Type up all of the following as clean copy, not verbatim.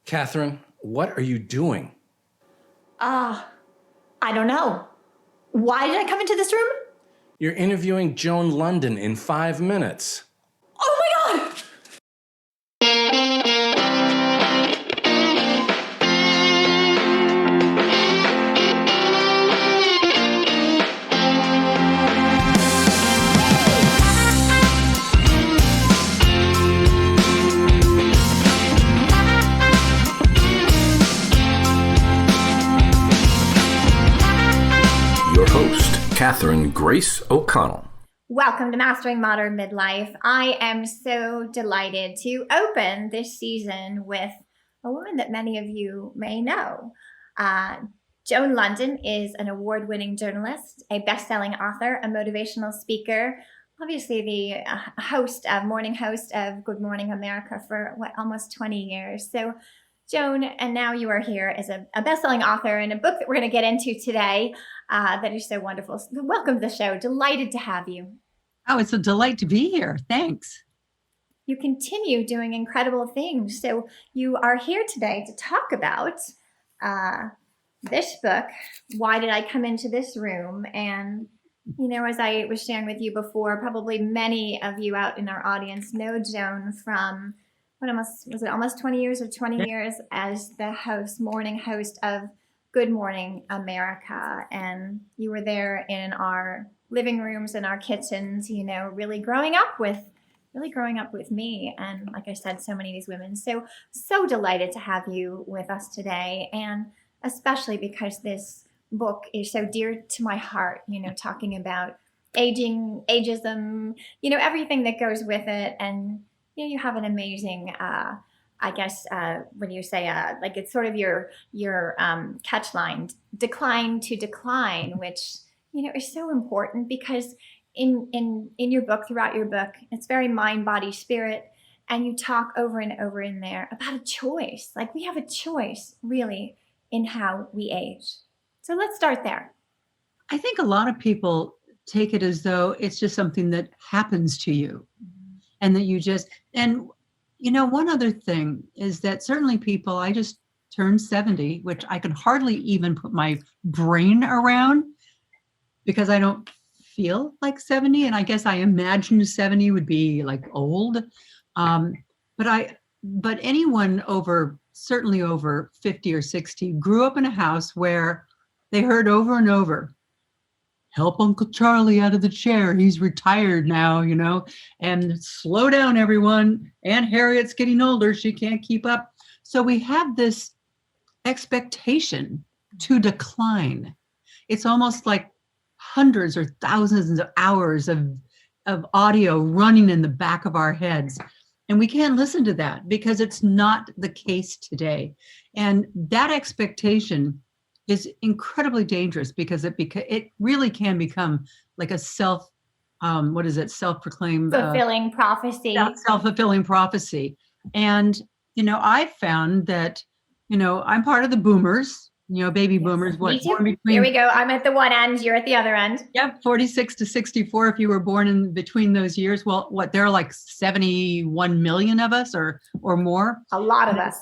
Catherine, what are you doing? I don't know. Why did I come into this room? You're interviewing Joan Lunden in 5 minutes. Oh my God! Your host, Catherine Grace O'Connell. Welcome to Mastering Modern Midlife. I am so delighted to open this season with a woman that many of you may know. Joan Lunden is an award-winning journalist, a best-selling author, a motivational speaker, obviously the morning host of Good Morning America for almost 20 years. So Joan, and now you are here as a best-selling author in a book that we're going to get into today that is so wonderful. So welcome to the show. Delighted to have you. Oh, it's a delight to be here. Thanks. You continue doing incredible things. So you are here today to talk about this book, Why Did I Come Into This Room? And, you know, as I was sharing with you before, probably many of you out in our audience know Joan from almost 20 years or 20 years as the morning host of Good Morning America. And you were there in our living rooms and our kitchens, you know, really growing up with me. And like I said, so many of these women. So delighted to have you with us today. And especially because this book is so dear to my heart, you know, talking about aging, ageism, you know, everything that goes with it. And you know, you have an amazing, what do you say? Like it's sort of your catch line, decline to decline, which, you know, is so important because in your book, throughout your book, it's very mind, body, spirit. And you talk over and over in there about a choice. Like we have a choice really in how we age. So let's start there. I think a lot of people take it as though it's just something that happens to you. And that and you know, one other thing is that certainly I just turned 70, which I can hardly even put my brain around because I don't feel like 70. And I guess I imagined 70 would be like old. But anyone certainly over 50 or 60 grew up in a house where they heard over and over, help Uncle Charlie out of the chair. He's retired now, you know, and slow down, everyone. Aunt Harriet's getting older. She can't keep up. So we have this expectation to decline. It's almost like hundreds or thousands of hours of audio running in the back of our heads. And we can't listen to that because it's not the case today. And that expectation is incredibly dangerous because it really can become like a self-proclaimed fulfilling prophecy. Self-fulfilling prophecy. And, you know, I found that, you know, I'm part of the boomers, you know, baby boomers. Me too. Here we go. I'm at the one end, you're at the other end. Yep, 46 to 64 if you were born in between those years. Well, there are like 71 million of us or more. A lot of us.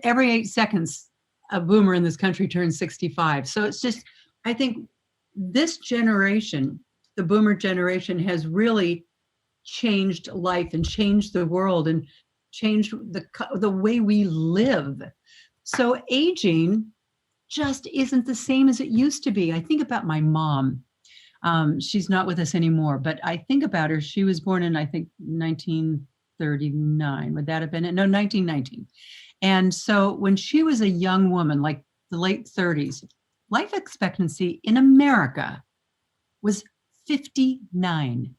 Every 8 seconds, a boomer in this country turns 65. So it's just, I think this generation, the boomer generation, has really changed life and changed the world and changed the way we live. So aging just isn't the same as it used to be. I think about my mom. She's not with us anymore, but I think about her. She was born in, I think, 1939. Would that have been it? No, 1919. And so when she was a young woman, like the late 30s, life expectancy in America was 59.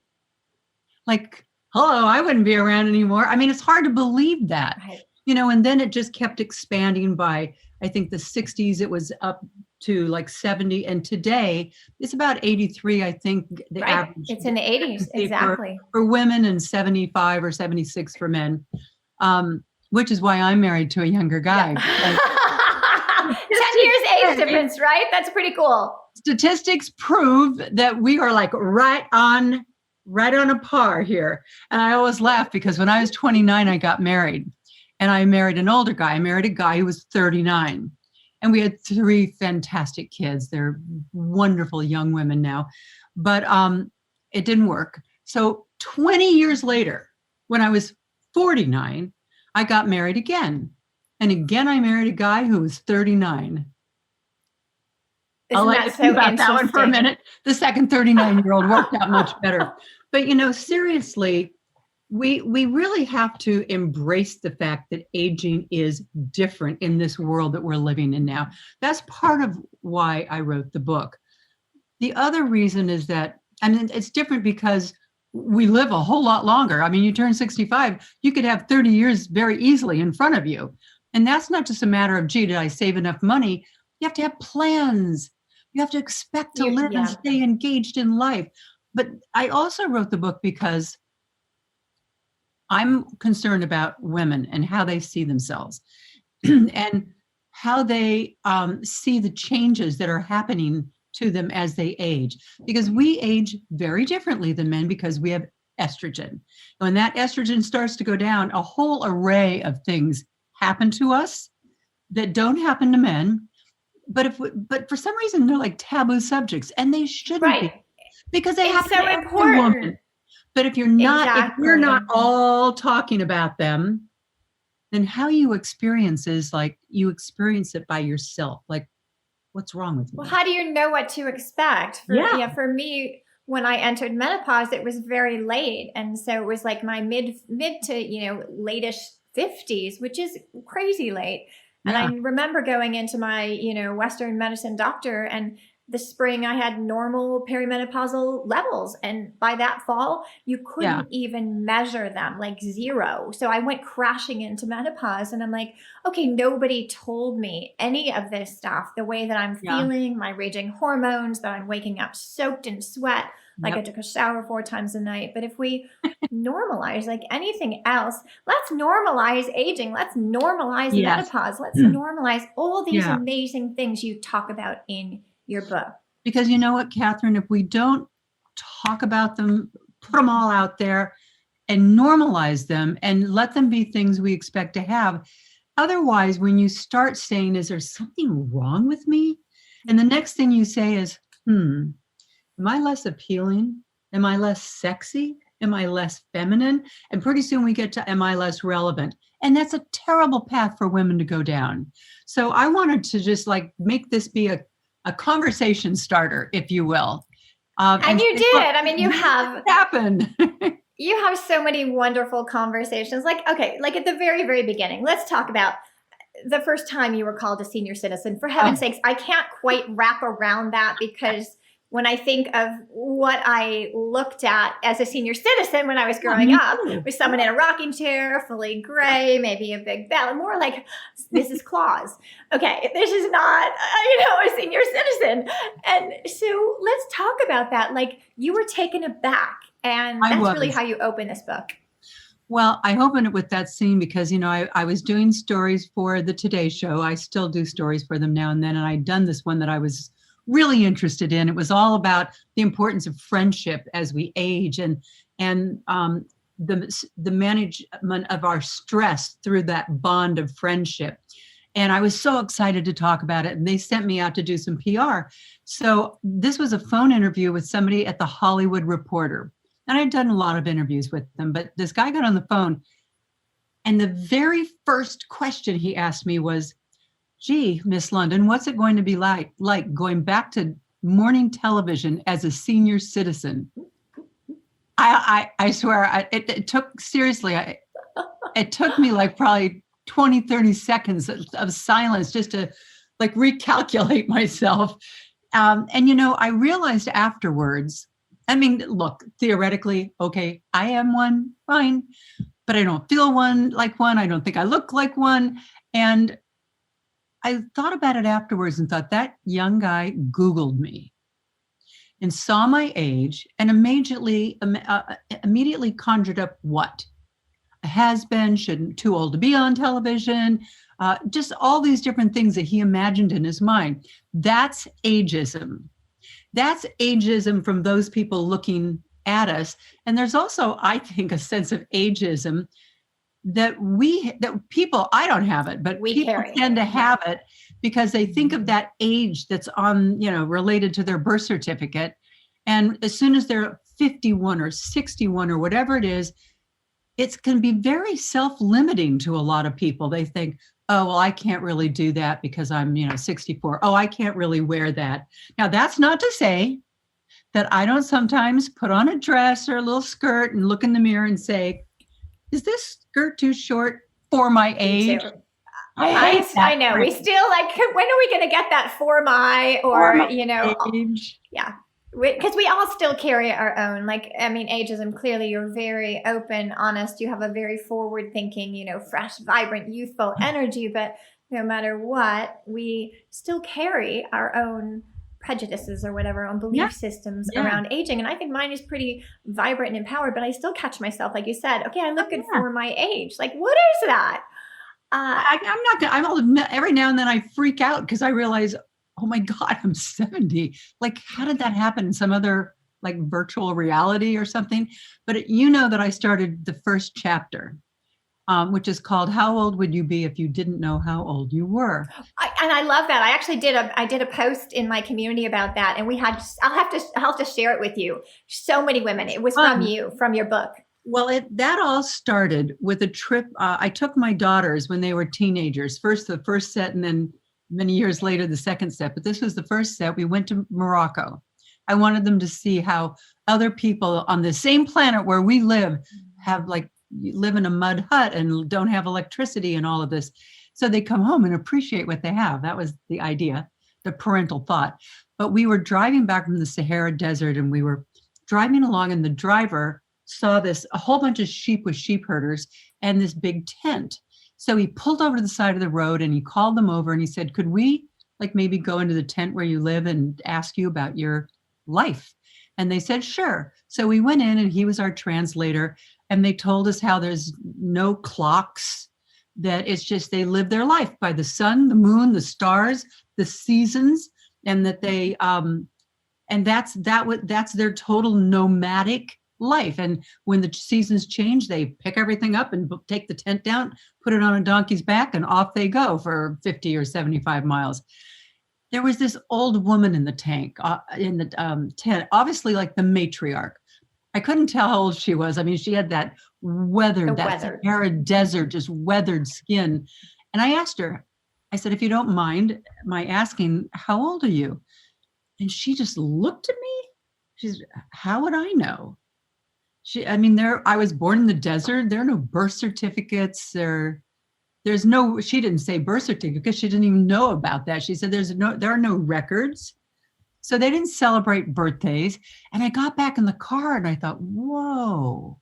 Like, hello, I wouldn't be around anymore. I mean, it's hard to believe that, right. You know, and then it just kept expanding by, I think the 60s, it was up to like 70. And today it's about 83, I think, the average. It's in the 80s, exactly. For women and 75 or 76 for men. Which is why I'm married to a younger guy. Yeah. 10 years age difference, right? That's pretty cool. Statistics prove that we are like right on a par here. And I always laugh because when I was 29, I got married. and I married an older guy. I married a guy who was 39. And we had 3 fantastic kids. They're wonderful young women now. But it didn't work. So 20 years later, when I was 49, I got married again. And again, I married a guy who was 39. I'll let you think about that one for a minute. The second 39-year-old worked out much better. But, seriously, we really have to embrace the fact that aging is different in this world that we're living in now. That's part of why I wrote the book. The other reason is that, and it's different because we live a whole lot longer. I mean, you turn 65, you could have 30 years very easily in front of you. And that's not just a matter of, gee, did I save enough money? You have to have plans. You have to expect to live and stay engaged in life. But I also wrote the book because I'm concerned about women and how they see themselves and how they see the changes that are happening to them as they age. Because we age very differently than men because we have estrogen. When that estrogen starts to go down, a whole array of things happen to us that don't happen to men. But for some reason, they're like taboo subjects, and they shouldn't be, because they have so important. Woman. But if you're not, if we're not all talking about them, then how you experience is like you experience it by yourself. Like, what's wrong with me? Well, how do you know what to expect? For me, when I entered menopause, it was very late, and so it was like my mid to late-ish 50s, which is crazy late. And I remember going into my, Western medicine doctor, and the spring I had normal perimenopausal levels. And by that fall, you couldn't even measure them, like 0. So I went crashing into menopause, and I'm like, okay, nobody told me any of this stuff, the way that I'm feeling, my raging hormones, that I'm waking up soaked in sweat, like I took a shower 4 times a night. But if we normalize like anything else, let's normalize aging. Let's normalize menopause. Let's normalize all these amazing things you talk about in your book. Because you know what, Catherine, if we don't talk about them, put them all out there and normalize them and let them be things we expect to have. Otherwise, when you start saying, is there something wrong with me? And the next thing you say is, am I less appealing? Am I less sexy? Am I less feminine? And pretty soon we get to, am I less relevant? And that's a terrible path for women to go down. So I wanted to just like make this be a conversation starter, if you will. And you did. I mean, you have happened. You have so many wonderful conversations. Like, okay, like at the very, very beginning, let's talk about the first time you were called a senior citizen. For heaven's sakes, I can't quite wrap around that, because when I think of what I looked at as a senior citizen when I was growing up, with someone in a rocking chair, fully gray, maybe a big belly, more like Mrs. Claus. Okay, this is not, a senior citizen. And so let's talk about that. Like, you were taken aback, and that's really how you open this book. Well, I opened it with that scene because, I was doing stories for the Today Show. I still do stories for them now and then. And I'd done this one that I was really interested in. It was all about the importance of friendship as we age, and the management of our stress through that bond of friendship. And I was so excited to talk about it. And they sent me out to do some PR. So this was a phone interview with somebody at the Hollywood Reporter. And I'd done a lot of interviews with them, but this guy got on the phone, and the very first question he asked me was, gee, Miss Lunden, what's it going to be like going back to morning television as a senior citizen? I swear, it took, seriously, it took me like probably 20, 30 seconds of silence just to like recalculate myself. And, I realized afterwards, I mean, look, theoretically, okay, I am one, fine, but I don't feel like one. I don't think I look like one. And I thought about it afterwards and thought, that young guy Googled me and saw my age and immediately conjured up what? A has-been, shouldn't, too old to be on television, just all these different things that he imagined in his mind. That's ageism. That's ageism from those people looking at us. And there's also, I think, a sense of ageism that people, I don't have it, but We people carry. tend to have it because they think of that age that's on, related to their birth certificate. And as soon as they're 51 or 61 or whatever it is, it can be very self-limiting to a lot of people. They think, oh, well, I can't really do that because I'm, 64. Oh, I can't really wear that. Now, that's not to say that I don't sometimes put on a dress or a little skirt and look in the mirror and say, is this skirt too short for my age? I know. We still like, when are we going to get that for my, or, age. Yeah. Because we all still carry our own, ageism. Clearly, you're very open, honest. You have a very forward thinking, fresh, vibrant, youthful energy. But no matter what, we still carry our own prejudices or whatever, own belief systems around aging. And I think mine is pretty vibrant and empowered, but I still catch myself, like you said, okay, I look good for my age. Like, what is that? I'll admit, every now and then I freak out because I realize, oh my God, I'm 70. Like, how did that happen in some other like virtual reality or something? But that I started the first chapter, which is called "How Old Would You Be If You Didn't Know How Old You Were?" And I love that. I actually did a post in my community about that, and I'll have to share it with you. So many women. It was from your book. Well, that all started with a trip. I took my daughters when they were teenagers. First, the first set, and then many years later, the second set. But this was the first set. We went to Morocco. I wanted them to see how other people on the same planet where we live live in a mud hut and don't have electricity and all of this. So they come home and appreciate what they have. That was the idea, the parental thought. But we were driving back from the Sahara Desert, and we were driving along, and the driver saw a whole bunch of sheep with sheep herders and this big tent. So he pulled over to the side of the road and he called them over and he said, could we maybe go into the tent where you live and ask you about your life? And they said, sure. So we went in and he was our translator, and they told us how there's no clocks, that it's just they live their life by the sun, the moon, the stars, the seasons, and that they and that's their total nomadic life. And when the seasons change, they pick everything up and take the tent down, put it on a donkey's back, and off they go for 50 or 75 miles. There was this old woman in the tent, obviously like the matriarch. I couldn't tell how old she was. I mean, she had that Sahara Desert, just weathered skin. And I asked her, I said, if you don't mind my asking, how old are you? And she just looked at me. She's, how would I know? I was born in the desert. There are no birth certificates. She didn't say birth certificate because she didn't even know about that. She said there are no records. So they didn't celebrate birthdays. And I got back in the car and I thought, whoa,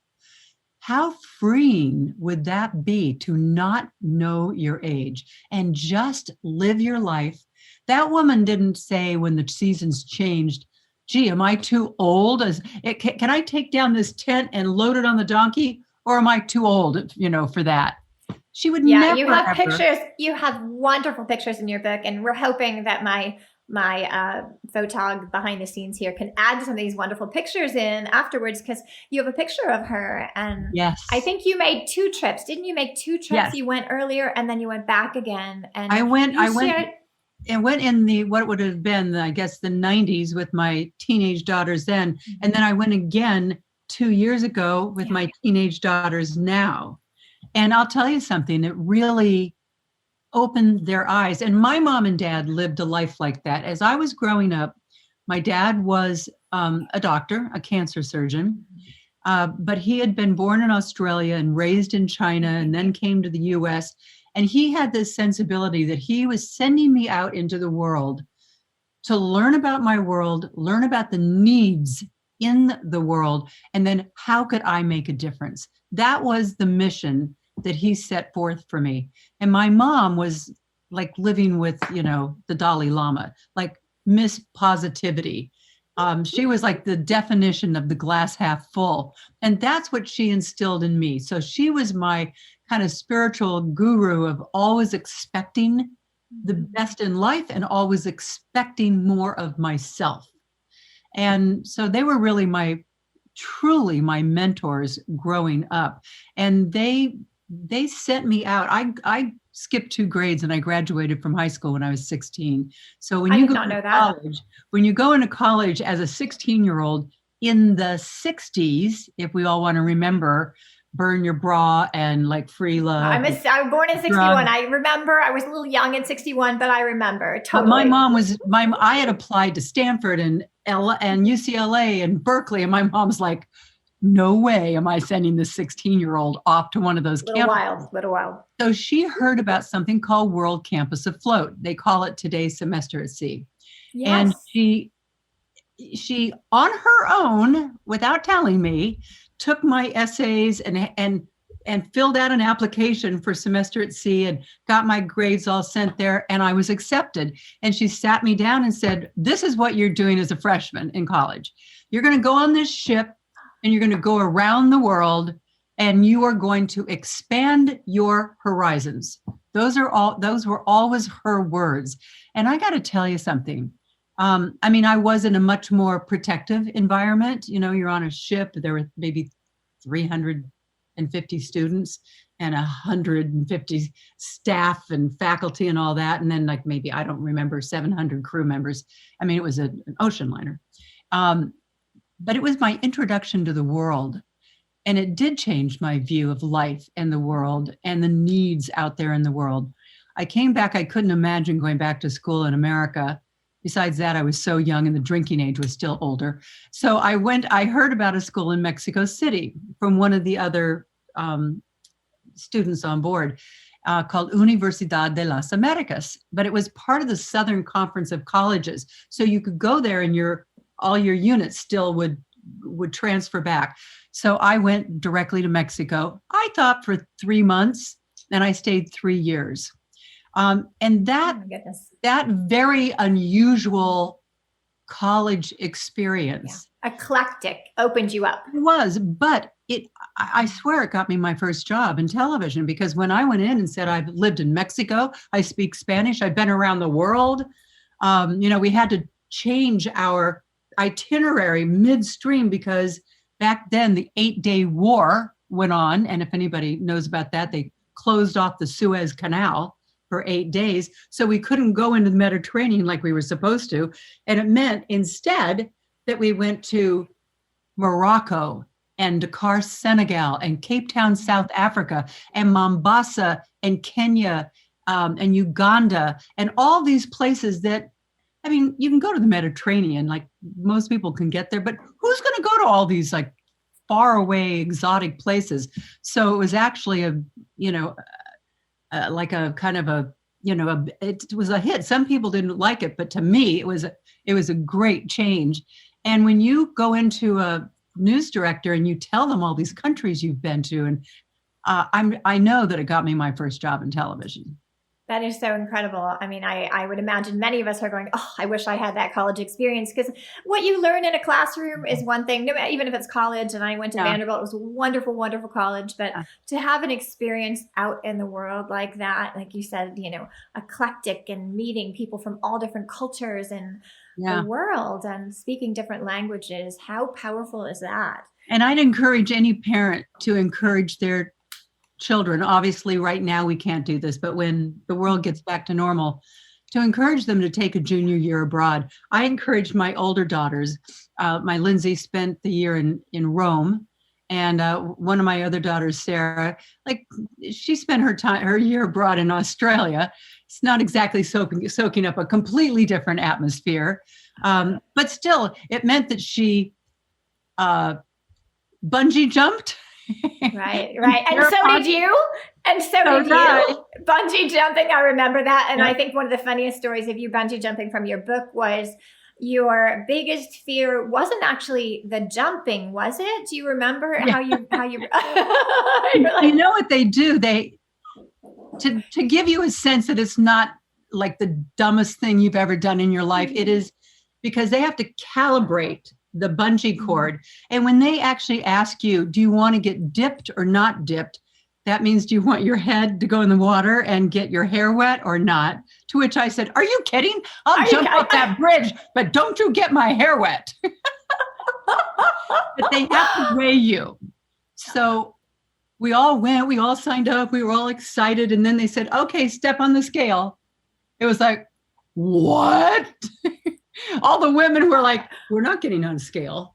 how freeing would that be to not know your age and just live your life? That woman didn't say when the seasons changed, gee, am I too old? Can I take down this tent and load it on the donkey? Or am I too old, for that? She would never. You have pictures. You have wonderful pictures in your book. And we're hoping that my photog behind the scenes here can add some of these wonderful pictures in afterwards, because you have a picture of her. And yes, I think you made 2 trips. Didn't you make 2 trips? Yes. You went earlier and then you went back again. And I went in what would have been, I guess, the 90s with my teenage daughters then. Mm-hmm. And then I went again 2 years ago with my teenage daughters now. And I'll tell you something, it really opened their eyes. And my mom and dad lived a life like that. As I was growing up, my dad was a doctor, a cancer surgeon, but he had been born in Australia and raised in China and then came to the US. And he had this sensibility that he was sending me out into the world to learn about my world, learn about the needs in the world, and then how could I make a difference? That was the mission that he set forth for me. And my mom was like living with, the Dalai Lama, like Miss Positivity. She was like the definition of the glass half full. And that's what she instilled in me. So she was my kind of spiritual guru of always expecting the best in life and always expecting more of myself. And so they were really truly my mentors growing up. And they they sent me out. I skipped 2 grades and I graduated from high school when I was 16. So when I you did go not know to that. college, when you go into college as a 16-year-old in the 60s, if we all want to remember, burn your bra and like free love. I was born in 61. drugs. I remember I was a little young in 61, but I remember But my totally. mom I had applied to Stanford and UCLA and Berkeley, and my mom's like, no way am I sending this 16-year-old off to one of those campuses. Little wild. So she heard about something called World Campus Afloat. They call it today's semester at sea. Yes. And she on her own, without telling me, took my essays and filled out an application for semester at sea and got my grades all sent there, and I was accepted. And she sat me down and said, this is what you're doing as a freshman in college. You're going to go on this ship and you're going to go around the world and you are going to expand your horizons. Those were always her words. And I got to tell you something. I mean, I was in a much more protective environment. You know, you're on a ship. There were maybe 350 students and 150 staff and faculty and all that. And then like maybe, I don't remember, 700 crew members. I mean, it was an ocean liner. But it was my introduction to the world. And it did change my view of life and the world and the needs out there in the world. I came back, I couldn't imagine going back to school in America. Besides that, I was so young and the drinking age was still older. So I heard about a school in Mexico City from one of the other students on board called Universidad de las Americas, but it was part of the Southern Conference of Colleges. So you could go there and all your units still would transfer back. So I went directly to Mexico. I thought for 3 months, and I stayed 3 years. And that very unusual college experience. Yeah. Eclectic opened you up. It was, but I swear it got me my first job in television, because when I went in and said, I've lived in Mexico, I speak Spanish, I've been around the world, we had to change our itinerary midstream because back then the 8-day war went on. And if anybody knows about that, they closed off the Suez Canal for 8 days. So we couldn't go into the Mediterranean like we were supposed to. And it meant instead that we went to Morocco and Dakar, Senegal, and Cape Town, South Africa, and Mombasa and Kenya and Uganda, and all these places that, I mean, you can go to the Mediterranean, like most people can get there, but who's going to go to all these like far away exotic places? So it was actually it was a hit. Some people didn't like it, but to me, it was a great change. And when you go into a news director and you tell them all these countries you've been to, and I know that it got me my first job in television. That is so incredible. I mean, I would imagine many of us are going, oh, I wish I had that college experience, because what you learn in a classroom is one thing, even if it's college. And I went to Vanderbilt. It was a wonderful, wonderful college. But to have an experience out in the world like that, like you said, eclectic and meeting people from all different cultures and the world and speaking different languages, how powerful is that? And I'd encourage any parent to encourage their children. Obviously, right now we can't do this, but when the world gets back to normal, to encourage them to take a junior year abroad. I encouraged my older daughters. My Lindsay spent the year in Rome, and one of my other daughters, Sarah, she spent her year abroad in Australia. It's not exactly soaking up a completely different atmosphere, but still, it meant that she bungee jumped. Right. And so did you. And so did you. Bungee jumping, I remember that. And I think one of the funniest stories of you bungee jumping from your book was your biggest fear wasn't actually the jumping, was it? Do you remember how you you know what they do? To give you a sense that it's not like the dumbest thing you've ever done in your life, it is because they have to calibrate the bungee cord. And when they actually ask you, do you want to get dipped or not dipped? That means, do you want your head to go in the water and get your hair wet or not? To which I said, are you kidding? I'll jump off that bridge, but don't you get my hair wet. But they have to weigh you. So we all went, we all signed up, we were all excited. And then they said, okay, step on the scale. It was like, what? All the women were like, we're not getting on scale.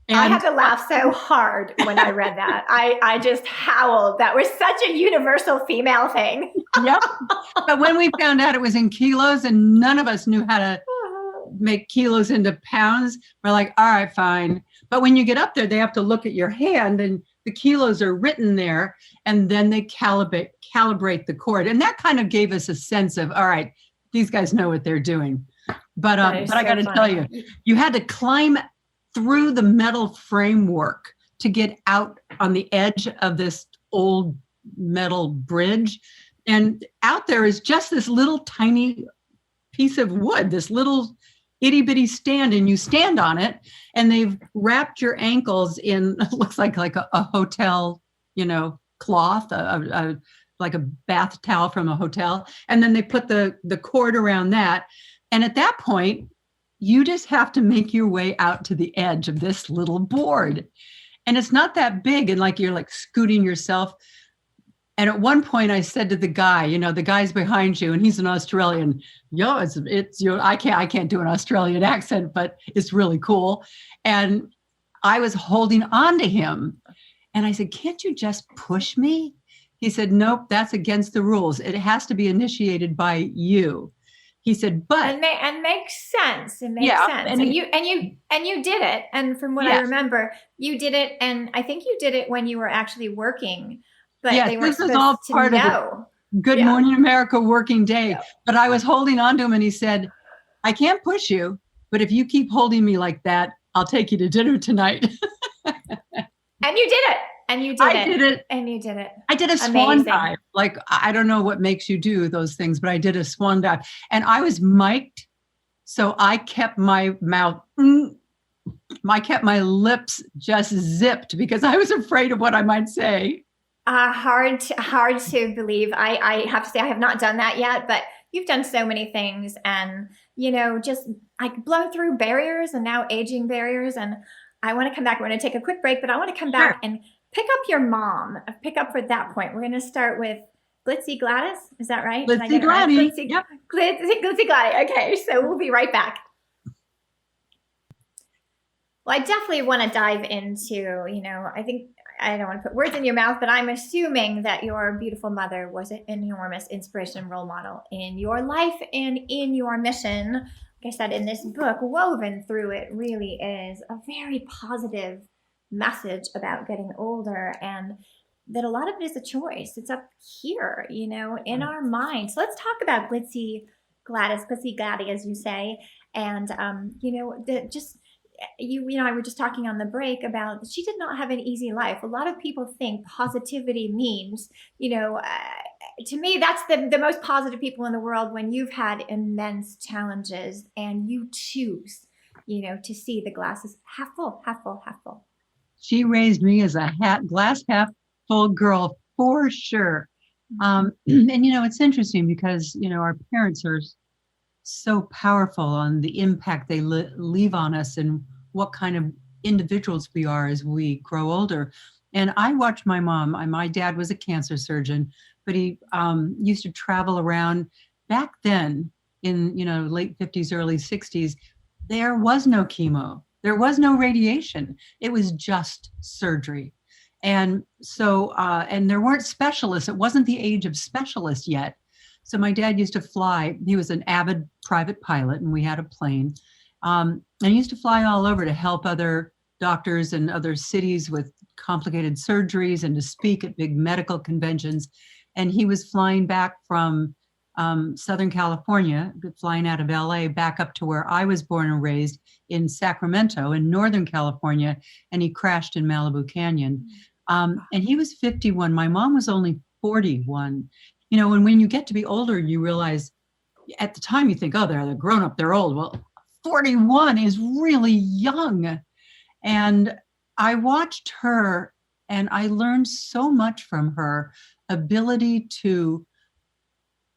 And I had to laugh so hard when I read that. I just howled. That was such a universal female thing. yep. But when we found out it was in kilos and none of us knew how to make kilos into pounds, we're like, all right, fine. But when you get up there, they have to look at your hand and the kilos are written there. And then they calibrate the cord. And that kind of gave us a sense of, all right, these guys know what they're doing. But I got to tell you, you had to climb through the metal framework to get out on the edge of this old metal bridge. And out there is just this little tiny piece of wood, this little itty bitty stand, and you stand on it and they've wrapped your ankles in, it looks like a hotel, cloth, like a bath towel from a hotel. And then they put the cord around that. And at that point, you just have to make your way out to the edge of this little board. And it's not that big. And like, you're like scooting yourself. And at one point I said to the guy, the guy's behind you and he's an Australian, I can't do an Australian accent, but it's really cool. And I was holding on to him and I said, can't you just push me? He said, nope, that's against the rules. It has to be initiated by you. He said, but and makes sense. It makes sense. And you did it. And from what I remember, you did it. And I think you did it when you were actually working. But they weren't supposed all part to know. Of Good Morning America working day. Yeah. But I was holding on to him and he said, I can't push you, but if you keep holding me like that, I'll take you to dinner tonight. And you did it. And you did I did it. And you did it. I did a swan dive. Like, I don't know what makes you do those things, but I did a swan dive. And I was mic'd, so I kept my mouth, I kept my lips just zipped because I was afraid of what I might say. Hard to believe. I have to say I have not done that yet, but you've done so many things and, just like blown through barriers and now aging barriers. And I want to come back. We're going to take a quick break, but I want to come back and pick up your mom. Pick up for that point. We're going to start with Glitzy Gladys. Is that right? Glitzy Gladys. Yep. Glitzy Gladys. Okay, so we'll be right back. Well, I definitely want to dive into, I think I don't want to put words in your mouth, but I'm assuming that your beautiful mother was an enormous inspiration and role model in your life and in your mission. Like I said, in this book, woven through it really is a very positive message about getting older and that a lot of it is a choice. It's up here, in our minds. So let's talk about Glitzy Gladys, as you say. And, I were just talking on the break about she did not have an easy life. A lot of people think positivity means, to me, that's the most positive people in the world when you've had immense challenges and you choose, to see the glasses half full, half full, half full. She raised me as a glass half full girl for sure. And, it's interesting because, our parents are so powerful on the impact they leave on us and what kind of individuals we are as we grow older. And I watched my mom. My dad was a cancer surgeon, but he used to travel around. Back then in, late 50s, early 60s, there was no chemo. There was no radiation. It was just surgery. And so, and there weren't specialists. It wasn't the age of specialists yet. So my dad used to fly. He was an avid private pilot and we had a plane. And he used to fly all over to help other doctors in other cities with complicated surgeries and to speak at big medical conventions. And he was flying back from Southern California, flying out of LA back up to where I was born and raised in Sacramento in Northern California. And he crashed in Malibu Canyon. And he was 51. My mom was only 41. And when you get to be older, you realize at the time you think, oh, they're grown up, they're old. Well, 41 is really young. And I watched her and I learned so much from her ability to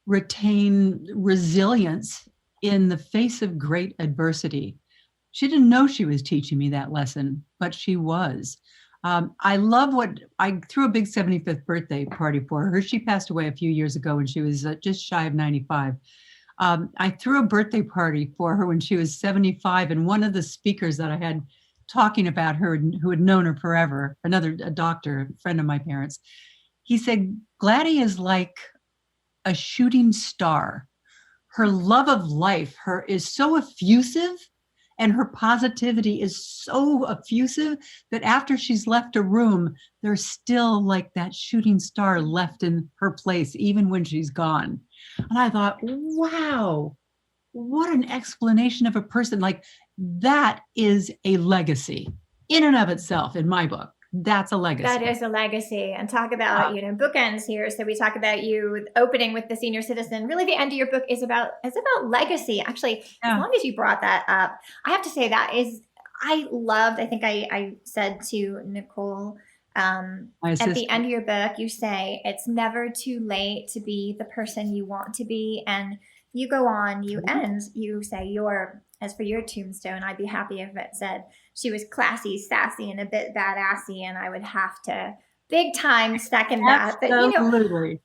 retain resilience in the face of great adversity. She didn't know she was teaching me that lesson, but she was. I love what I threw a big 75th birthday party for her. She passed away a few years ago when she was just shy of 95. I threw a birthday party for her when she was 75, and one of the speakers that I had talking about her, who had known her forever, a doctor, a friend of my parents, he said, Gladys is like a shooting star. Her love of life, is so effusive, and her positivity is so effusive that after she's left a room, there's still like that shooting star left in her place, even when she's gone. And I thought, wow, what an explanation of a person. Like, that is a legacy in and of itself, in my book. That's a legacy. That is a legacy. And talk about, bookends here. So we talk about you opening with the senior citizen. Really, the end of your book is about legacy. Actually, as long as you brought that up, I have to say I think I said to Nicole, at the end of your book, you say it's never too late to be the person you want to be. And you go on, you say as for your tombstone, I'd be happy if it said she was classy, sassy, and a bit badassy, and I would have to big time second that. But Absolutely.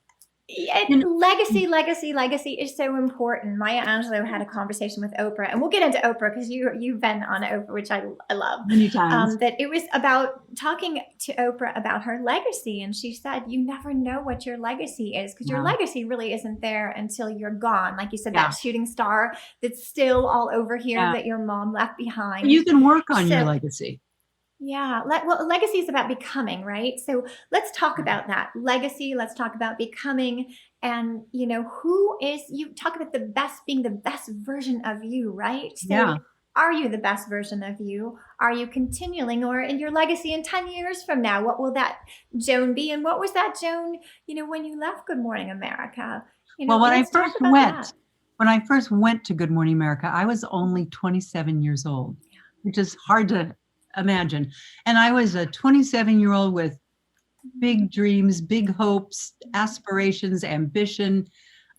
Legacy is so important. Maya Angelou had a conversation with Oprah, and we'll get into Oprah because you've been on Oprah, which I love. Many times. That it was about talking to Oprah about her legacy, and she said, you never know what your legacy is, because your legacy really isn't there until you're gone. Like you said, that shooting star that's still all over here that your mom left behind. You can work on your legacy. Yeah. Well, legacy is about becoming, right? So let's talk about that legacy. Let's talk about becoming. And, you talk about being the best version of you, right? So are you the best version of you? Are you continuing, or in your legacy in 10 years from now, what will that Joan be? And what was that Joan, when you left Good Morning America? Well, when I first went to Good Morning America, I was only 27 years old, which is hard to imagine. And I was a 27-year-old with big dreams, big hopes, aspirations, ambition,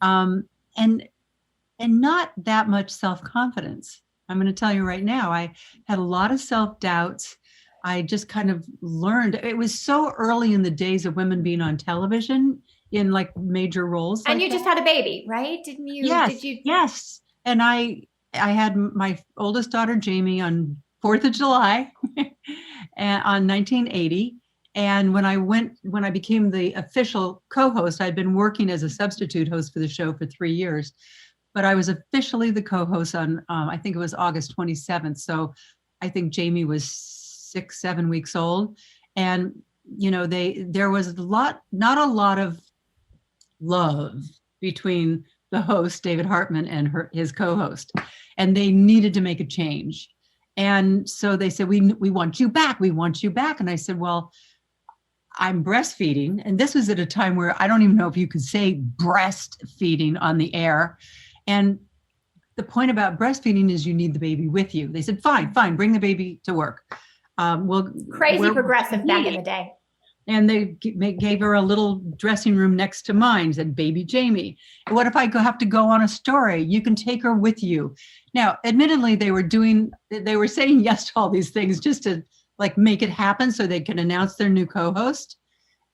and not that much self-confidence. I'm going to tell you right now, I had a lot of self-doubts. I just kind of learned. It was so early in the days of women being on television in like major roles. And you just had a baby, right? Didn't you? Yes. And I had my oldest daughter, Jamie, on 4th of July on 1980. And when I became the official co-host, I'd been working as a substitute host for the show for 3 years, but I was officially the co-host on, I think it was August 27th. So I think Jamie was 6-7 weeks old. And, there was not a lot of love between the host, David Hartman, and his co-host. And they needed to make a change. And so they said, we want you back. We want you back. And I said, well, I'm breastfeeding. And this was at a time where I don't even know if you could say breastfeeding on the air. And the point about breastfeeding is you need the baby with you. They said, fine, bring the baby to work. Crazy progressive back in the day. And they gave her a little dressing room next to mine, said, baby Jamie. What if I have to go on a story? You can take her with you. Now, admittedly, they were saying yes to all these things just to like make it happen so they can announce their new co-host.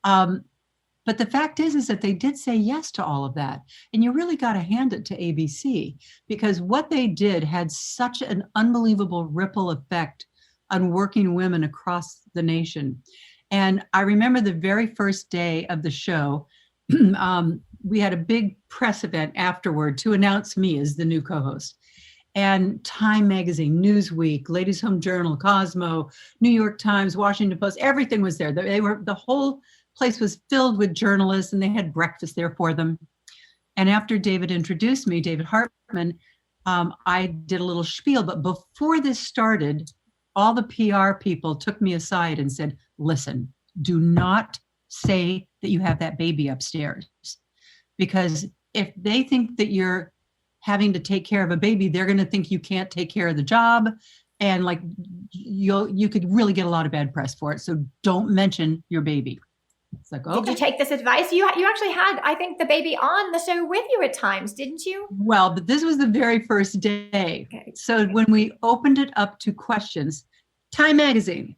But the fact is that they did say yes to all of that. And you really got to hand it to ABC, because what they did had such an unbelievable ripple effect on working women across the nation. And I remember the very first day of the show, we had a big press event afterward to announce me as the new co-host. And Time Magazine, Newsweek, Ladies Home Journal, Cosmo, New York Times, Washington Post, everything was there. The whole place was filled with journalists, and they had breakfast there for them. And after David introduced me, David Hartman, I did a little spiel. But before this started, all the PR people took me aside and said, listen, do not say that you have that baby upstairs, because if they think that you're having to take care of a baby, they're going to think you can't take care of the job. And like you could really get a lot of bad press for it. So don't mention your baby. It's like, okay. Did you take this advice? You actually had, I think, the baby on the show with you at times, didn't you? Well, but this was the very first day. Okay. So when we opened it up to questions, Time Magazine,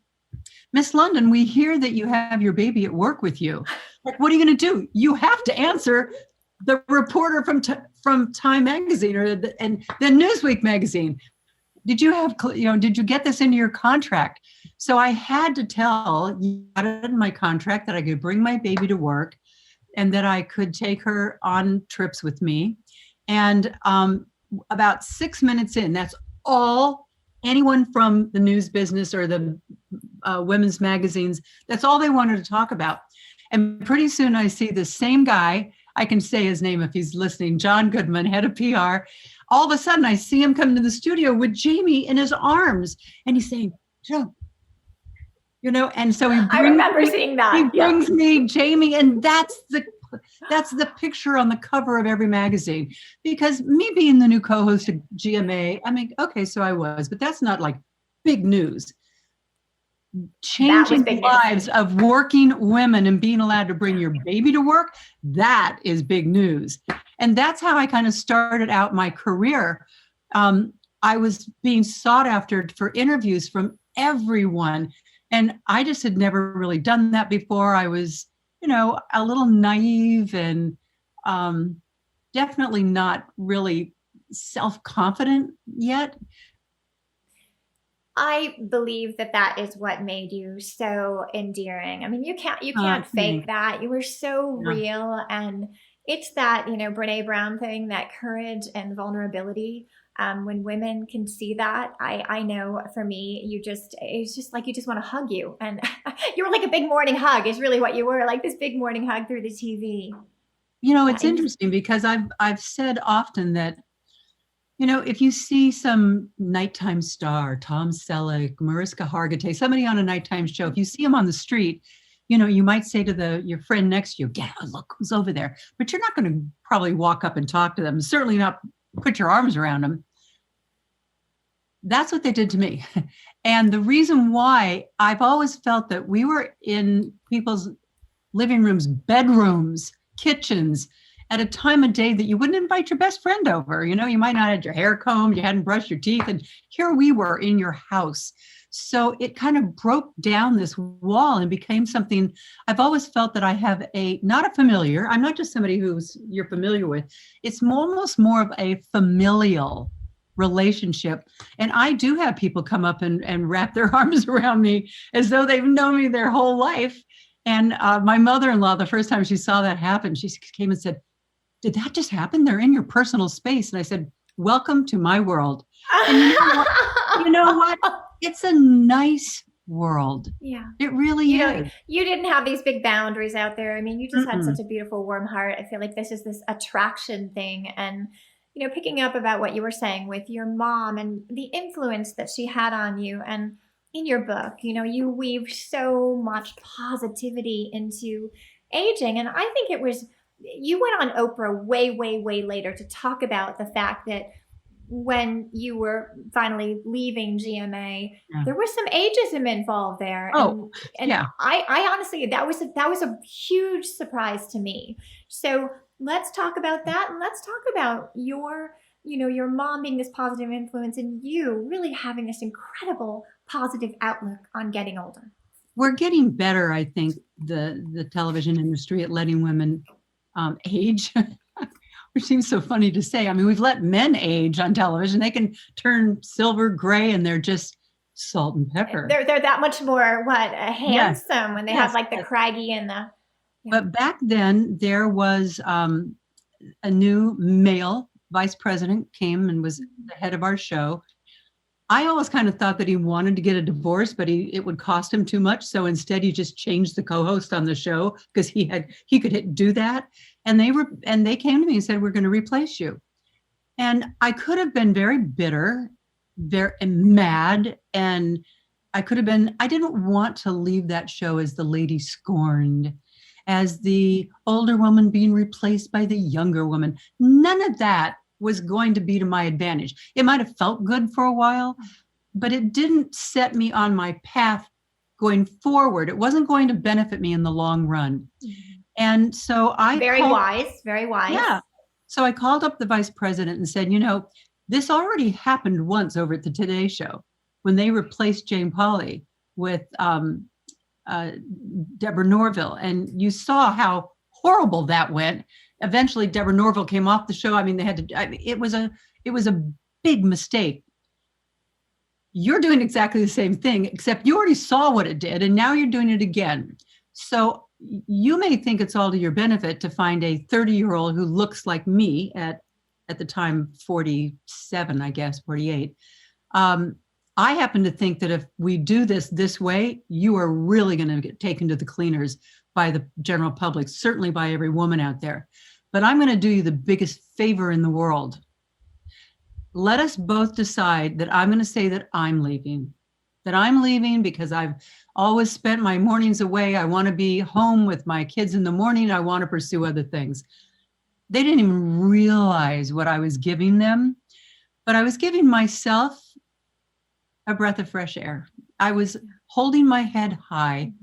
Miss London, we hear that you have your baby at work with you. Like, what are you going to do? You have to answer the reporter from Time Magazine and then Newsweek magazine. Did you get this into your contract? So I had to tell you in my contract that I could bring my baby to work and that I could take her on trips with me. And about 6 minutes in, that's all anyone from the news business or the women's magazines, that's all they wanted to talk about. And pretty soon I see the same guy, I can say his name if he's listening, John Goodman, head of PR. All of a sudden I see him come to the studio with Jamie in his arms and he's saying, Joan, and so I remember seeing that. He brings me Jamie, and that's the picture on the cover of every magazine. Because me being the new co-host of GMA, I mean, okay, so I was, but that's not like big news. Changing the lives of working women and being allowed to bring your baby to work, that is big news. And that's how I kind of started out my career. I was being sought after for interviews from everyone. And I just had never really done that before. I was, a little naive and definitely not really self-confident yet. I believe that is what made you so endearing. I mean, you can't fake that. You were so real. And it's that, Brene Brown thing, that courage and vulnerability. When women can see that, I know for me, it's just like you just want to hug you. And you were like a big morning hug is really what you were, like this big morning hug through the TV. It's interesting because I've said often that, if you see some nighttime star, Tom Selleck, Mariska Hargitay, somebody on a nighttime show, if you see them on the street, you might say to your friend next to you, yeah, look who's over there. But you're not going to probably walk up and talk to them, certainly not put your arms around them. That's what they did to me. And the reason why I've always felt that we were in people's living rooms, bedrooms, kitchens, at a time of day that you wouldn't invite your best friend over. You might not have your hair combed, you hadn't brushed your teeth, and here we were in your house. So it kind of broke down this wall and became something. I've always felt that I have not a familiar, I'm not just somebody you're familiar with. It's almost more of a familial relationship. And I do have people come up and wrap their arms around me as though they've known me their whole life. And my mother-in-law, the first time she saw that happen, she came and said, did that just happen? They're in your personal space. And I said, welcome to my world. And you know what? It's a nice world. Yeah. It really is. You didn't have these big boundaries out there. I mean, you just had such a beautiful, warm heart. I feel like this is this attraction thing. And, picking up about what you were saying with your mom and the influence that she had on you. And in your book, you weave so much positivity into aging. And I think you went on Oprah way, way, way later to talk about the fact that when you were finally leaving GMA, there was some ageism involved there. And yeah. I honestly, that was a huge surprise to me. So let's talk about that. And let's talk about your mom being this positive influence and you really having this incredible positive outlook on getting older. We're getting better, I think, the television industry at letting women age, which seems so funny to say. I mean, we've let men age on television. They can turn silver gray and they're just salt and pepper. They're that much more handsome when they have like the craggy and the. Yeah. But back then there was a new male vice president came and was the head of our show. I always kind of thought that he wanted to get a divorce, but it would cost him too much. So instead, he just changed the co-host on the show because he could do that. And they came to me and said, "We're going to replace you." And I could have been very bitter, very mad, and I didn't want to leave that show as the lady scorned, as the older woman being replaced by the younger woman. None of that was going to be to my advantage. It might have felt good for a while, but it didn't set me on my path going forward. It wasn't going to benefit me in the long run. And so very wise. Yeah. So I called up the vice president and said, this already happened once over at the Today Show when they replaced Jane Pauley with Deborah Norville, and you saw how horrible that went. Eventually, Deborah Norville came off the show. I mean, they had to. I mean, it was a big mistake. You're doing exactly the same thing, except you already saw what it did, and now you're doing it again. So you may think it's all to your benefit to find a 30-year-old who looks like me at the time 47, I guess 48. I happen to think that if we do this way, you are really going to get taken to the cleaners by the general public, certainly by every woman out there. But I'm going to do you the biggest favor in the world. Let us both decide that I'm going to say that I'm leaving because I've always spent my mornings away. I want to be home with my kids in the morning. I want to pursue other things. They didn't even realize what I was giving them, but I was giving myself a breath of fresh air. I was holding my head high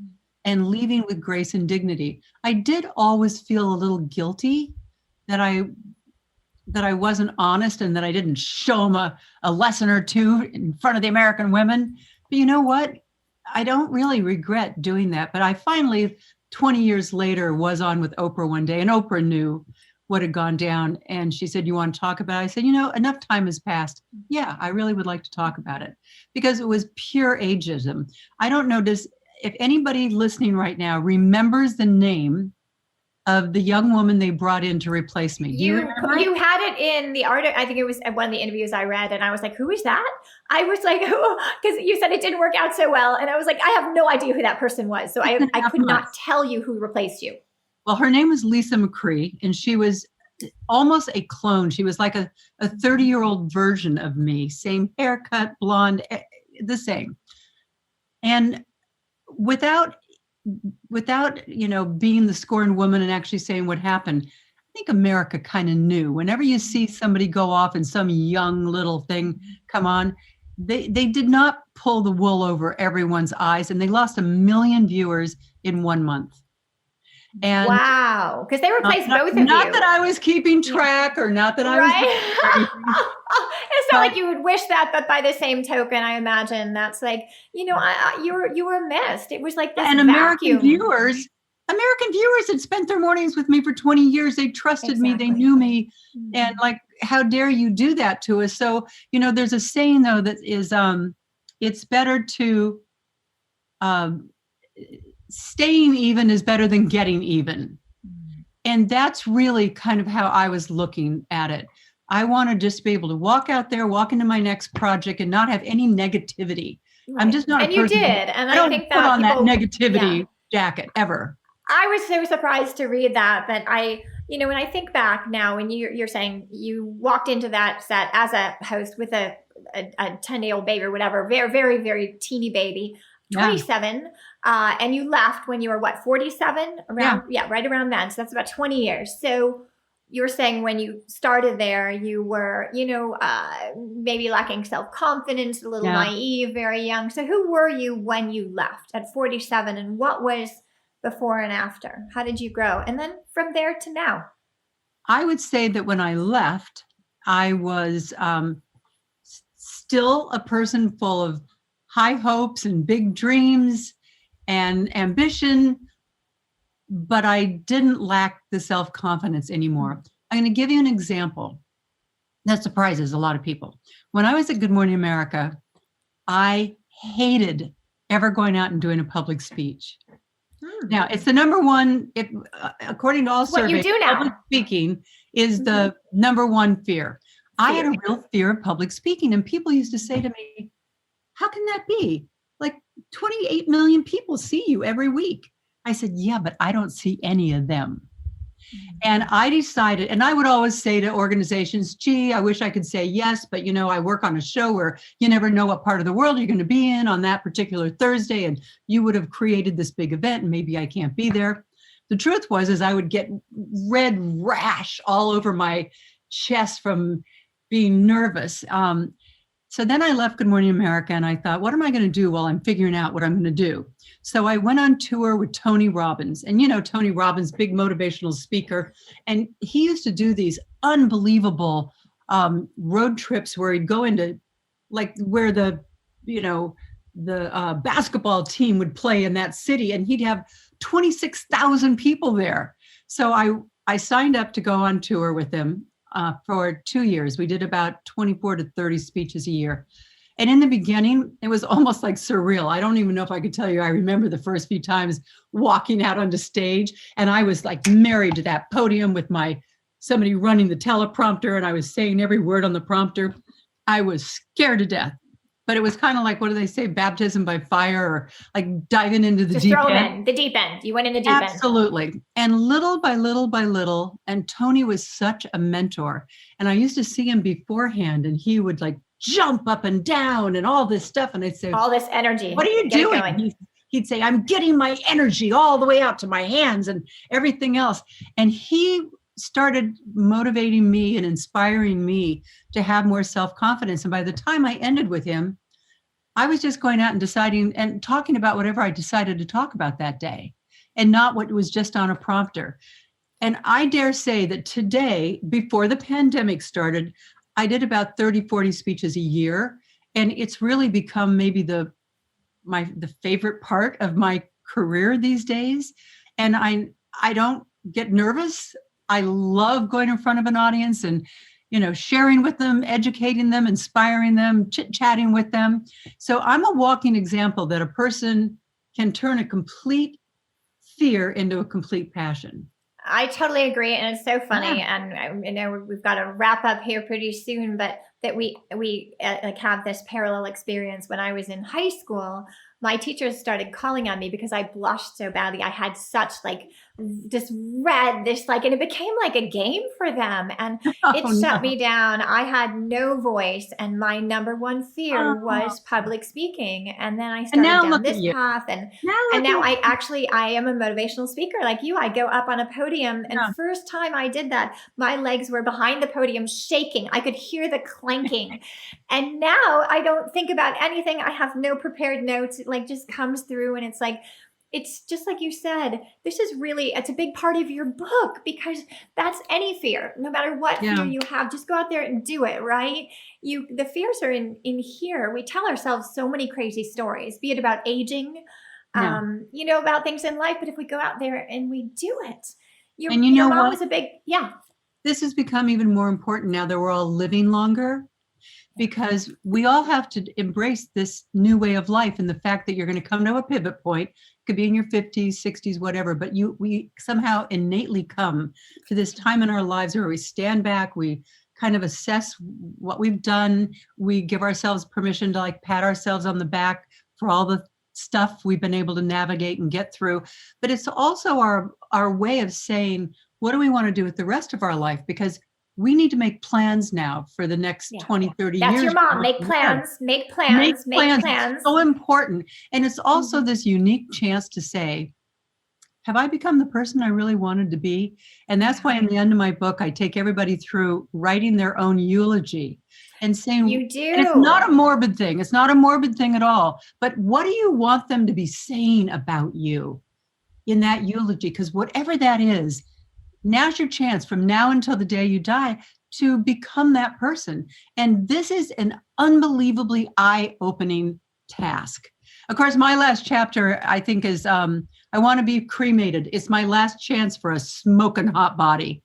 and leaving with grace and dignity. I did always feel a little guilty that I wasn't honest and that I didn't show them a lesson or two in front of the American women. But you know what? I don't really regret doing that. But I finally, 20 years later, was on with Oprah one day, and Oprah knew what had gone down. And she said, "You want to talk about it?" I said, enough time has passed. Yeah, I really would like to talk about it, because it was pure ageism. I don't know, if anybody listening right now remembers the name of the young woman they brought in to replace me. Do you remember? You had it in the article. I think it was one of the interviews I read, and I was like, "Who is that?" I was like, because you said it didn't work out so well, and I was like, I have no idea who that person was, so I could not tell you who replaced you. Well, her name was Lisa McCree, and she was almost a clone. She was like a 30-year-old version of me, same haircut, blonde, the same. And without being the scorned woman and actually saying what happened, I think America kind of knew. Whenever you see somebody go off and some young little thing come on, they did not pull the wool over everyone's eyes, and they lost 1 million viewers in 1 month. And wow, because they replaced both of you. Not that I was keeping track, or not that I was. It's not like you would wish that, but by the same token, I imagine that's like, you were missed. It was like this and vacuum. American viewers had spent their mornings with me for 20 years. They trusted me. They knew me. Mm-hmm. And like, how dare you do that to us? So, there's a saying though that is, it's better to, staying even is better than getting even. Mm-hmm. And that's really kind of how I was looking at it. I want to just be able to walk out there, walk into my next project, and not have any negativity. Right. I'm just not. And you did, and I think that put on that negativity jacket ever. I was so surprised to read that I, when I think back now, when you're saying you walked into that set as a host with a 10-day-old baby or whatever, very, very, very teeny baby, 27, and you left when you were 47? Around, right around then. So that's about 20 years. So you're saying when you started there, you were, maybe lacking self-confidence, a little naive, very young. So who were you when you left at 47, and what was before and after? How did you grow? And then from there to now? I would say that when I left, I was still a person full of high hopes and big dreams and ambition, but I didn't lack the self-confidence anymore. I'm going to give you an example that surprises a lot of people. When I was at Good Morning America, I hated ever going out and doing a public speech. Now, it's the number one, according to all surveys, what you do now. Public speaking is the number one fear. I had a real fear of public speaking, and people used to say to me, "How can that be? Like 28 million people see you every week." I said, "Yeah, but I don't see any of them." And I decided, and I would always say to organizations, "Gee, I wish I could say yes, but I work on a show where you never know what part of the world you're going to be in on that particular Thursday, and you would have created this big event, and maybe I can't be there." The truth was, I would get red rash all over my chest from being nervous. So then I left Good Morning America, and I thought, what am I going to do while I'm figuring out what I'm going to do? So I went on tour with Tony Robbins, and Tony Robbins, big motivational speaker, and he used to do these unbelievable road trips where he'd go into like where the basketball team would play in that city, and he'd have 26,000 people there. So I signed up to go on tour with him for 2 years. We did about 24 to 30 speeches a year. And in the beginning, it was almost like surreal. I don't even know if I could tell you. I remember the first few times walking out onto stage, and I was like married to that podium with somebody running the teleprompter, and I was saying every word on the prompter. I was scared to death. But it was kind of like, what do they say, baptism by fire, or like diving into the deep end. The deep end. You went in the deep end. Absolutely. And little by little by little, and Tony was such a mentor. And I used to see him beforehand, and he would like jump up and down and all this stuff. And I'd say, all this energy. What are you doing? He'd say, I'm getting my energy all the way out to my hands and everything else. And he started motivating me and inspiring me to have more self-confidence. And by the time I ended with him, I was just going out and deciding and talking about whatever I decided to talk about that day, and not what was just on a prompter. And I dare say that today, before the pandemic started, I did about 30, 40 speeches a year. And it's really become maybe the favorite part of my career these days. And I don't get nervous. I love going in front of an audience and, sharing with them, educating them, inspiring them, chit-chatting with them. So I'm a walking example that a person can turn a complete fear into a complete passion. I totally agree. And it's so funny. Yeah. And we've got to wrap up here pretty soon, but that we like have this parallel experience. When I was in high school, my teachers started calling on me because I blushed so badly. I had such and it became like a game for them, and it shut me down. I had no voice, and my number one fear was public speaking. And then I started down this path, and now I am a motivational speaker like you. I go up on a podium, and first time I did that, my legs were behind the podium shaking. I could hear the clanking. And now I don't think about anything. I have no prepared notes. It just comes through, and it's just like you said, it's a big part of your book, because that's any fear, no matter what fear you have, just go out there and do it, right? The fears are in here. We tell ourselves so many crazy stories, be it about aging, about things in life. But if we go out there and we do it, your mom was a big, This has become even more important now that we're all living longer, because we all have to embrace this new way of life, and the fact that you're going to come to a pivot point. Could be in your 50s, 60s, whatever, but we somehow innately come to this time in our lives where we stand back, we kind of assess what we've done, we give ourselves permission to pat ourselves on the back for all the stuff we've been able to navigate and get through. But it's also our way of saying, what do we want to do with the rest of our life? Because we need to make plans now for the next 20, 30 years. That's your mom. Make plans. It's so important. And it's also this unique chance to say, have I become the person I really wanted to be? And that's why in the end of my book, I take everybody through writing their own eulogy and saying, you do. And it's not a morbid thing. It's not a morbid thing at all. But what do you want them to be saying about you in that eulogy? Because whatever that is, now's your chance from now until the day you die to become that person. And this is an unbelievably eye-opening task. Of course, my last chapter, I think, is I want to be cremated. It's my last chance for a smoking hot body.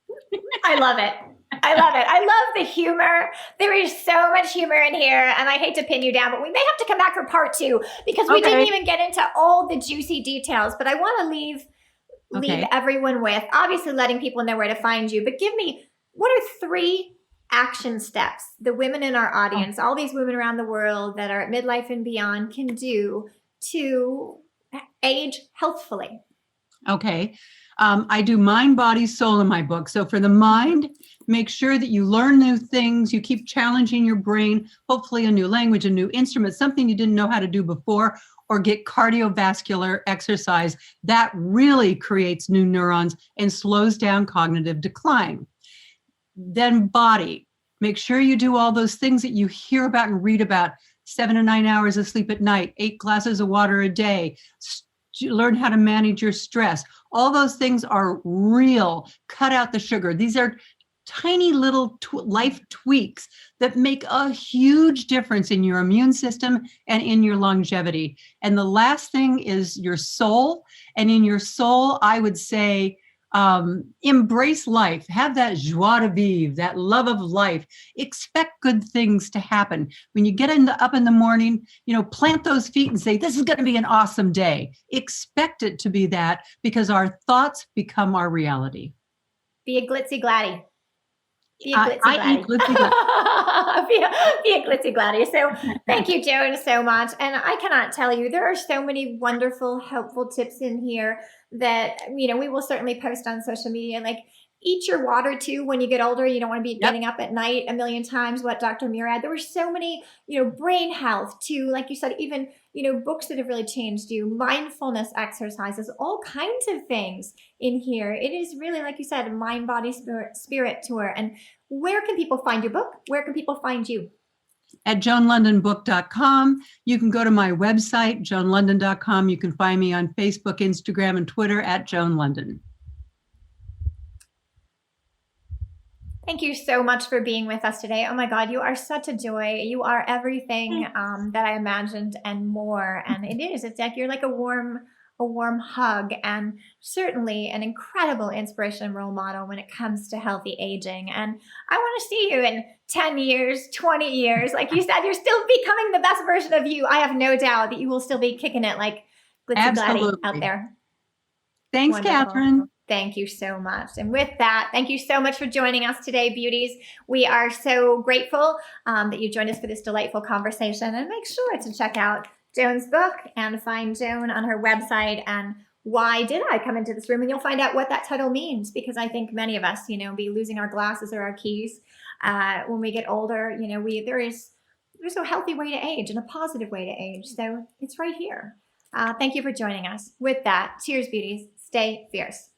I love it. I love the humor. There is so much humor in here, and I hate to pin you down, but we may have to come back for part 2, because we didn't even get into all the juicy details. But I want to leave everyone with, obviously, letting people know where to find you. But give me, what are 3 action steps the women in our audience, all these women around the world that are at midlife and beyond, can do to age healthfully? Okay. I do mind, body, soul in my book. So for the mind, make sure that you learn new things. You keep challenging your brain, hopefully a new language, a new instrument, something you didn't know how to do before, or get cardiovascular exercise. That really creates new neurons and slows down cognitive decline. Then body, make sure you do all those things that you hear about and read about. 7 to 9 hours of sleep at night, 8 glasses of water a day, learn how to manage your stress. All those things are real. Cut out the sugar. These are tiny little life tweaks that make a huge difference in your immune system and in your longevity. And the last thing is your soul. And in your soul, I would say, embrace life, have that joie de vivre, that love of life, expect good things to happen. When you get up in the morning, plant those feet and say, this is going to be an awesome day. Expect it to be that, because our thoughts become our reality. Be a glitzy gladdy. Be a glitzy I eat glitzy gladdy. be a glitzy gladdy. So thank you, Joan, so much. And I cannot tell you, there are so many wonderful, helpful tips in here that, we will certainly post on social media. Like, eat your water too when you get older. You don't want to be getting up at night a million times. What Dr. Murad, there were so many, brain health too, like you said, even, books that have really changed you, mindfulness exercises, all kinds of things in here. It is really, like you said, a mind, body, spirit tour. And where can people find your book? Where can people find you? At joanlundenbook.com. You can go to my website, joanlunden.com. You can find me on Facebook, Instagram, and Twitter at Joan Lunden. Thank you so much for being with us today. Oh my God, you are such a joy. You are everything that I imagined and more. And it is. It's like you're like a warm hug, and certainly an incredible inspiration and role model when it comes to healthy aging. And I want to see you in 10 years, 20 years. Like you said, you're still becoming the best version of you. I have no doubt that you will still be kicking it like glitzy gladdy out there. Thanks, Wonderful. Catherine. Thank you so much. And with that, thank you so much for joining us today, beauties. We are so grateful that you joined us for this delightful conversation. And make sure to check out Joan's book and find Joan on her website, and Why Did I Come Into This Room? And you'll find out what that title means, because I think many of us, be losing our glasses or our keys when we get older. There's a healthy way to age and a positive way to age. So it's right here. Thank you for joining us. With that, cheers, beauties. Stay fierce.